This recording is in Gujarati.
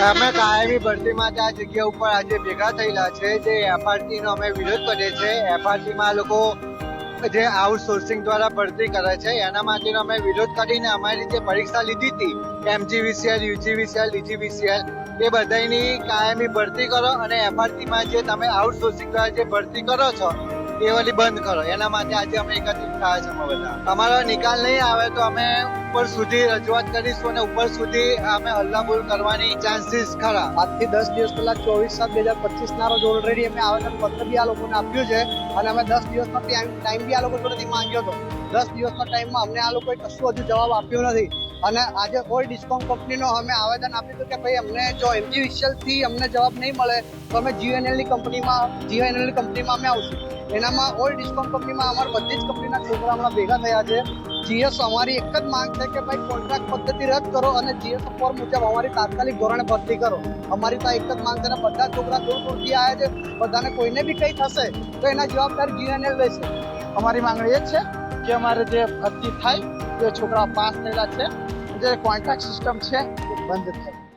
અમે કાયમી ભરતી માટે આ જગ્યા ઉપર આજે ભેગા થયેલા છે. જે એફઆરટી નો અમે વિરોધ કરીએ છીએ. એફઆરટી માં આ લોકો જે આઉટસોર્સિંગ દ્વારા ભરતી કરે છે એના માટેનો અમે વિરોધ કરીને અમારી જે પરીક્ષા લીધી હતી MGVCL, UGVCL, DGVCL એ બધાની કાયમી ભરતી કરો અને એફઆરટી માં જે તમે આઉટસોર્સિંગ દ્વારા જે ભરતી કરો છો એ વાલી બંધ કરો. એના માટે આજે અમે એકત્રિત થયા છે. અમે બધા અમારો નિકાલ નહીં આવે તો અમે ઉપર સુધી રજૂઆત કરીશું અને ઉપર સુધી અમે હલ્લાબોલ કરવાની ચાન્સીસ ખરા. આજથી 10 દિવસ પહેલા 24/7/2025 ના રોજ ઓલરેડી અમે આવેદન પત્ર બી આ લોકોને આપ્યું છે અને અમે 10 દિવસનો ટાઈમ બી આ લોકો જોડેથી માંગ્યો હતો. 10 દિવસના ટાઈમમાં અમને આ લોકોએ કશું હજુ જવાબ આપ્યો નથી અને આજે કોઈ ડિસ્કોમ કંપનીનો અમે આવેદન આપ્યું હતું કે ભાઈ અમને જો MGVCL થી અમને જવાબ નહીં મળે તો અમે GNL ની કંપનીમાં અમે આવશું. એનામાં ઓલ ડિસ્કોમ કંપનીમાં અમારા બધી જ કંપનીના છોકરા હમણાં ભેગા થયા છે. GS અમારી એક જ માંગ છે કે ભાઈ કોન્ટ્રાક્ટ પદ્ધતિ રદ કરો અને GS ફોર મુજબ અમારી તાત્કાલિક ધોરણે ભરતી કરો. અમારી તો એક જ માંગ છે. બધા છોકરા દૂર દૂરથી આવ્યા છે. બધાને કોઈને બી કંઈ થશે તો એના જવાબદાર GNL લેશે. અમારી માંગણી એ જ છે કે અમારે જે ભરતી થાય જે છોકરા પાસ થયેલા છે જે કોન્ટ્રાક્ટ સિસ્ટમ છે એ બંધ થાય.